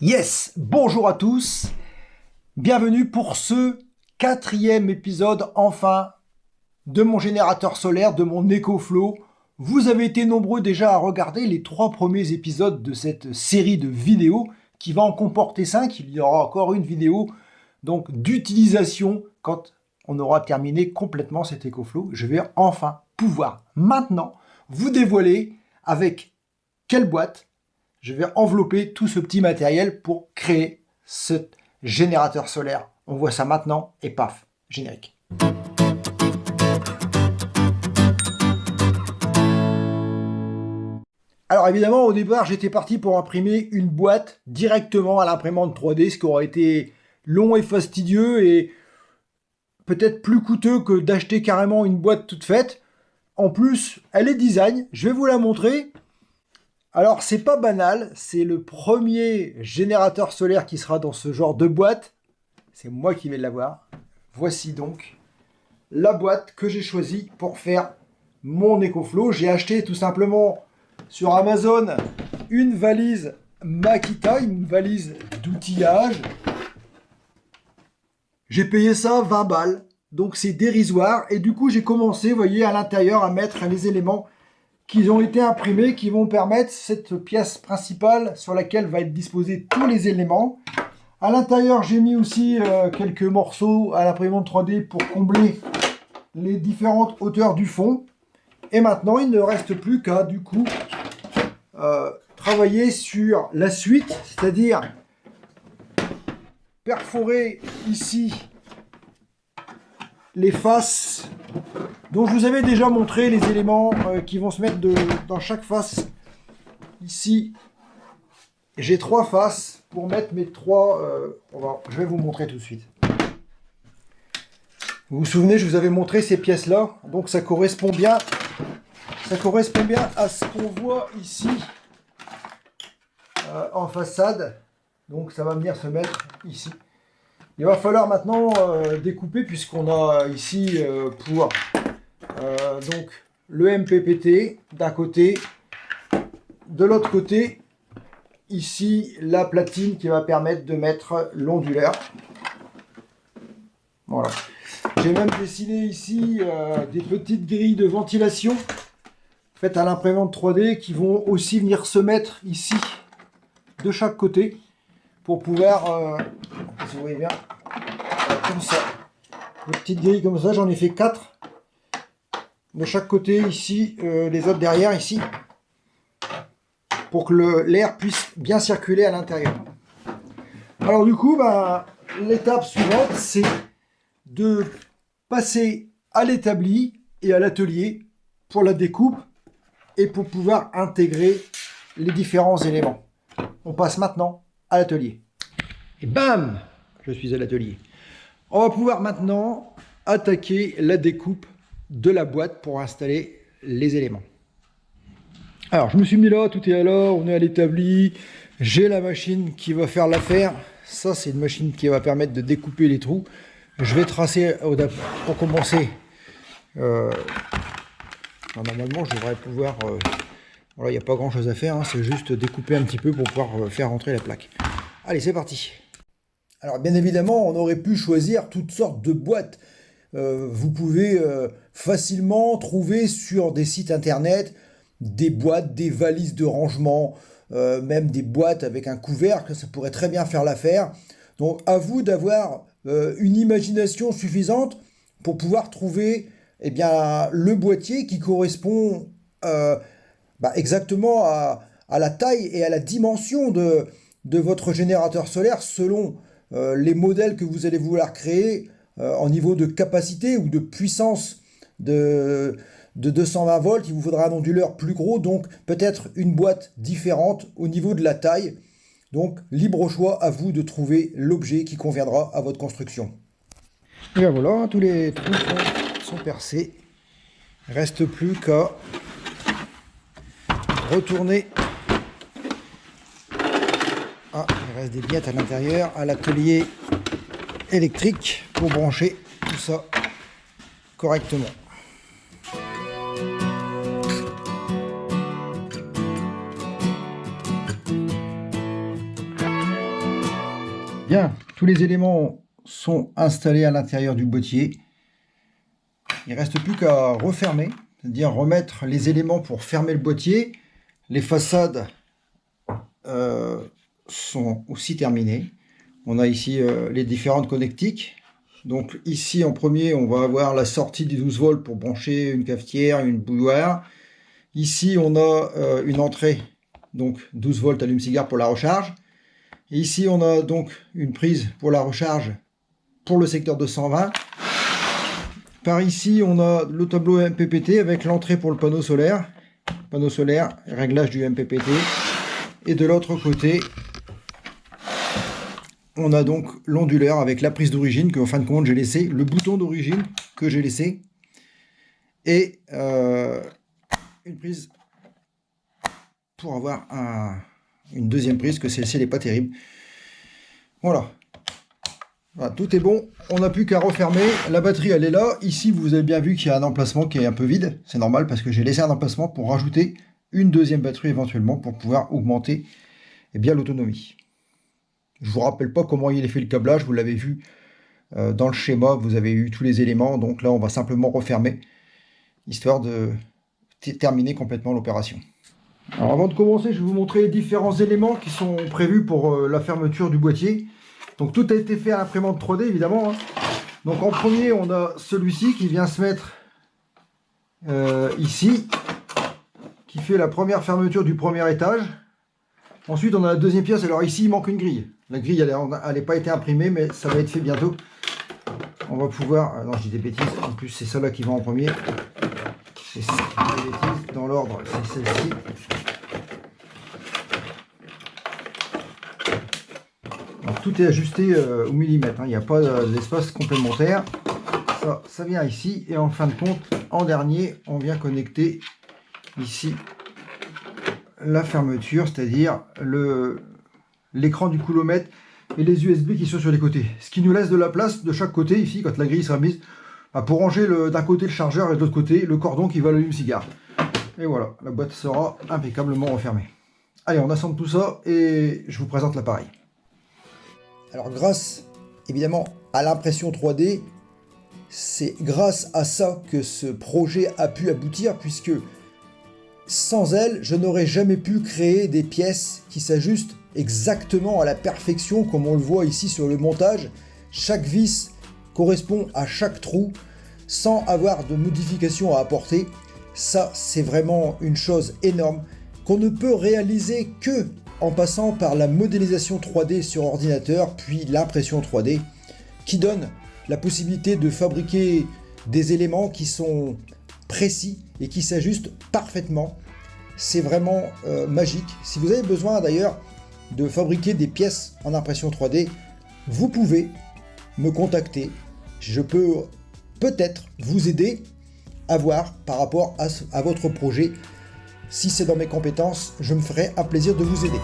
Yes, bonjour à tous, bienvenue pour ce 4e épisode enfin de mon générateur solaire, de mon EcoFlow. Vous avez été nombreux déjà à regarder les 3 premiers épisodes de cette série de vidéos qui va en comporter 5. Il y aura encore une vidéo donc d'utilisation quand on aura terminé complètement cet EcoFlow. Je vais enfin pouvoir maintenant vous dévoiler avec quelle boîte je vais envelopper tout ce petit matériel pour créer ce générateur solaire. On voit ça maintenant et paf, générique. Alors évidemment, au départ, j'étais parti pour imprimer une boîte directement à l'imprimante 3D, ce qui aurait été long et fastidieux et peut-être plus coûteux que d'acheter carrément une boîte toute faite. En plus, elle est design, je vais vous la montrer. Alors, c'est pas banal, c'est le premier générateur solaire qui sera dans ce genre de boîte. C'est moi qui vais l'avoir. Voici donc la boîte que j'ai choisie pour faire mon EcoFlow. J'ai acheté tout simplement sur Amazon une valise Makita, une valise d'outillage. J'ai payé ça 20 balles, donc c'est dérisoire. Et du coup, j'ai commencé, vous voyez, à l'intérieur à mettre les éléments qui ont été imprimés, qui vont permettre cette pièce principale sur laquelle va être disposés tous les éléments. À l'intérieur, j'ai mis aussi quelques morceaux à l'imprimante 3D pour combler les différentes hauteurs du fond. Et maintenant, il ne reste plus qu'à, du coup, travailler sur la suite, c'est-à-dire perforer ici les faces dont je vous avais déjà montré les éléments qui vont se mettre dans chaque face. Ici, j'ai 3 faces pour mettre mes 3... je vais vous montrer tout de suite. Vous vous souvenez, je vous avais montré ces pièces-là. Donc ça correspond bien à ce qu'on voit ici en façade. Donc ça va venir se mettre ici. Il va falloir maintenant découper puisqu'on a ici pour donc le MPPT d'un côté, de l'autre côté ici la platine qui va permettre de mettre l'onduleur. Voilà. J'ai même dessiné ici des petites grilles de ventilation faites à l'imprimante 3D qui vont aussi venir se mettre ici de chaque côté pour pouvoir, si vous voyez bien, comme ça. Des petites grilles comme ça, j'en ai fait 4 de chaque côté ici, les autres derrière ici, pour que l'air puisse bien circuler à l'intérieur. Alors du coup, l'étape suivante, c'est de passer à l'établi et à l'atelier pour la découpe et pour pouvoir intégrer les différents éléments. On passe maintenant à l'atelier. Et bam, je suis à l'atelier. On va pouvoir maintenant attaquer la découpe de la boîte pour installer les éléments. Alors, je me suis mis là, tout est à l'heure, on est à l'établi. J'ai la machine qui va faire l'affaire. Ça, c'est une machine qui va permettre de découper les trous. Je vais tracer, pour commencer. Normalement, je devrais pouvoir... voilà, il n'y a pas grand chose à faire, hein, c'est juste découper un petit peu pour pouvoir faire rentrer la plaque. Allez, c'est parti. Alors, bien évidemment, on aurait pu choisir toutes sortes de boîtes. Vous pouvez facilement trouver sur des sites internet des boîtes, des valises de rangement, même des boîtes avec un couvercle, ça pourrait très bien faire l'affaire. Donc à vous d'avoir une imagination suffisante pour pouvoir trouver le boîtier qui correspond exactement à la taille et à la dimension de votre générateur solaire selon les modèles que vous allez vouloir créer en niveau de capacité ou de puissance de 220 volts. Il vous faudra un onduleur plus gros, donc peut-être une boîte différente au niveau de la taille. Donc libre choix à vous de trouver l'objet qui conviendra à votre construction. Et bien voilà, tous les trous sont percés. Il ne reste plus qu'à retourner. Ah, il reste des billettes à l'intérieur, à l'atelier électrique pour brancher tout ça correctement. Bien, tous les éléments sont installés à l'intérieur du boîtier. Il ne reste plus qu'à refermer, c'est-à-dire remettre les éléments pour fermer le boîtier. Les façades sont aussi terminées. On a ici les différentes connectiques. Donc ici en premier, on va avoir la sortie du 12 volts pour brancher une cafetière, une bouilloire. Ici, on a une entrée, donc 12 volts allume-cigare pour la recharge. Et ici, on a donc une prise pour la recharge pour le secteur 220. Par ici, on a le tableau MPPT avec l'entrée pour le panneau solaire, réglage du MPPT. Et de l'autre côté, on a donc l'onduleur avec la prise d'origine que, en fin de compte, j'ai laissé, le bouton d'origine que j'ai laissé, et une prise pour avoir une deuxième prise, que celle-ci n'est pas terrible. Voilà. Voilà, tout est bon, on n'a plus qu'à refermer. La batterie elle est là. Ici vous avez bien vu qu'il y a un emplacement qui est un peu vide. C'est normal parce que j'ai laissé un emplacement pour rajouter une deuxième batterie éventuellement pour pouvoir augmenter l'autonomie. Je ne vous rappelle pas comment il est fait le câblage, vous l'avez vu dans le schéma, vous avez eu tous les éléments. Donc là on va simplement refermer, histoire de terminer complètement l'opération. Alors avant de commencer, je vais vous montrer les différents éléments qui sont prévus pour la fermeture du boîtier. Donc tout a été fait à l'imprimante 3D évidemment. Donc en premier, on a celui-ci qui vient se mettre ici, qui fait la première fermeture du premier étage. Ensuite, on a la deuxième pièce. Alors ici, il manque une grille. La grille, elle n'a pas été imprimée, mais ça va être fait bientôt. On va pouvoir... non, je dis des bêtises. En plus, c'est celle-là qui va en premier. C'est ça, des bêtises. Dans l'ordre, c'est celle-ci. Tout est ajusté au millimètre, hein. Il n'y a pas d'espace complémentaire. Ça vient ici. Et en fin de compte, en dernier, on vient connecter ici la fermeture, c'est-à-dire l'écran du coulomètre et les USB qui sont sur les côtés. Ce qui nous laisse de la place de chaque côté ici, quand la grille sera mise, pour ranger d'un côté le chargeur et de l'autre côté le cordon qui va à l'allume-cigare. Et voilà, la boîte sera impeccablement refermée. Allez, on assemble tout ça et je vous présente l'appareil. Alors grâce évidemment à l'impression 3D, c'est grâce à ça que ce projet a pu aboutir, puisque sans elle, je n'aurais jamais pu créer des pièces qui s'ajustent exactement à la perfection comme on le voit ici sur le montage. Chaque vis correspond à chaque trou sans avoir de modification à apporter. Ça, c'est vraiment une chose énorme qu'on ne peut réaliser que en passant par la modélisation 3D sur ordinateur, puis l'impression 3D, qui donne la possibilité de fabriquer des éléments qui sont précis et qui s'ajustent parfaitement. C'est vraiment magique. Si vous avez besoin d'ailleurs de fabriquer des pièces en impression 3D, vous pouvez me contacter. Je peux peut-être vous aider à voir par rapport à votre projet. Si c'est dans mes compétences, je me ferai un plaisir de vous aider.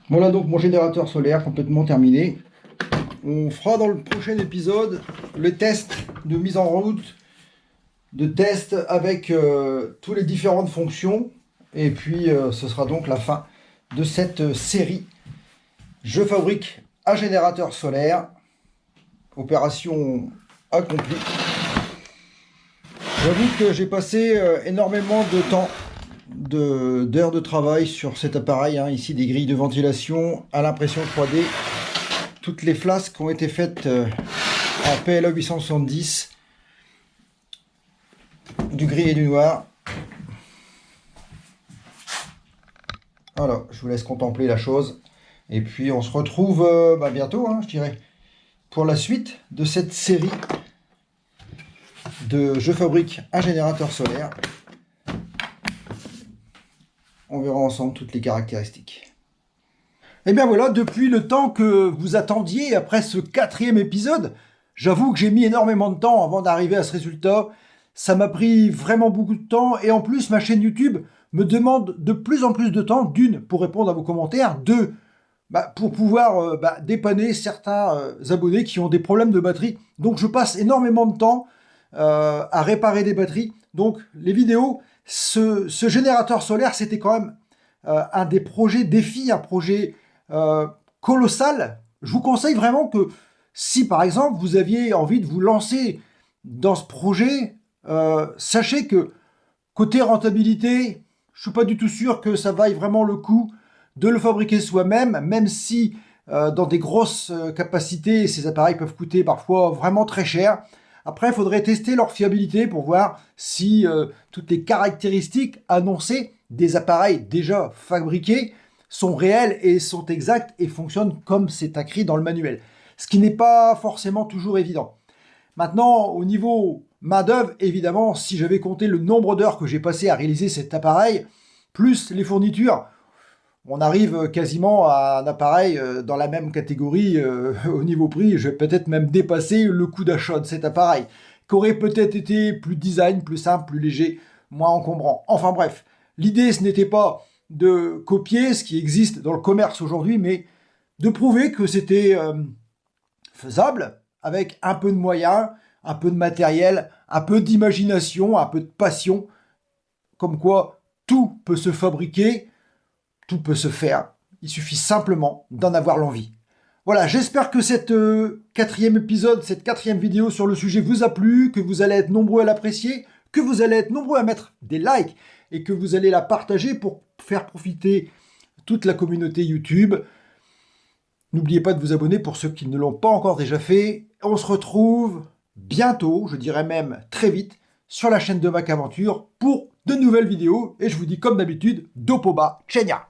Voilà donc mon générateur solaire complètement terminé. On fera dans le prochain épisode le test de mise en route, de test avec toutes les différentes fonctions. Et puis ce sera donc la fin de cette série. Je fabrique un générateur solaire. Opération accomplie. J'avoue que j'ai passé énormément de temps, d'heures de travail sur cet appareil, hein. Ici des grilles de ventilation à l'impression 3D, toutes les flasques ont été faites en PLA 870, du gris et du noir. Voilà, je vous laisse contempler la chose et puis on se retrouve bientôt, hein, je dirais, pour la suite de cette série de je fabrique un générateur solaire. On verra ensemble toutes les caractéristiques. Et bien voilà, depuis le temps que vous attendiez, après ce 4e épisode, j'avoue que j'ai mis énormément de temps avant d'arriver à ce résultat. Ça m'a pris vraiment beaucoup de temps, et en plus ma chaîne YouTube me demande de plus en plus de temps, d'une, pour répondre à vos commentaires, deux, pour pouvoir dépanner certains abonnés qui ont des problèmes de batterie. Donc je passe énormément de temps à réparer des batteries. Donc les vidéos, ce générateur solaire, c'était quand même un des projets défis, un projet colossal. Je vous conseille vraiment que si par exemple vous aviez envie de vous lancer dans ce projet, sachez que côté rentabilité, je suis pas du tout sûr que ça vaille vraiment le coup de le fabriquer soi-même, même si dans des grosses capacités, ces appareils peuvent coûter parfois vraiment très cher. Après, il faudrait tester leur fiabilité pour voir si toutes les caractéristiques annoncées des appareils déjà fabriqués sont réelles et sont exactes et fonctionnent comme c'est écrit dans le manuel. Ce qui n'est pas forcément toujours évident. Maintenant, au niveau main-d'œuvre, évidemment, si j'avais compté le nombre d'heures que j'ai passé à réaliser cet appareil, plus les fournitures, on arrive quasiment à un appareil dans la même catégorie au niveau prix. Je vais peut-être même dépasser le coût d'achat de cet appareil, qui aurait peut-être été plus design, plus simple, plus léger, moins encombrant. Enfin bref, l'idée ce n'était pas de copier ce qui existe dans le commerce aujourd'hui, mais de prouver que c'était faisable avec un peu de moyens, un peu de matériel, un peu d'imagination, un peu de passion, comme quoi tout peut se fabriquer, tout peut se faire. Il suffit simplement d'en avoir l'envie. Voilà, j'espère que cette 4e épisode, cette 4e vidéo sur le sujet vous a plu, que vous allez être nombreux à l'apprécier, que vous allez être nombreux à mettre des likes et que vous allez la partager pour faire profiter toute la communauté YouTube. N'oubliez pas de vous abonner pour ceux qui ne l'ont pas encore déjà fait. On se retrouve bientôt, je dirais même très vite, sur la chaîne de Mac Aventure pour de nouvelles vidéos. Et je vous dis comme d'habitude, dopo ba, Chenia!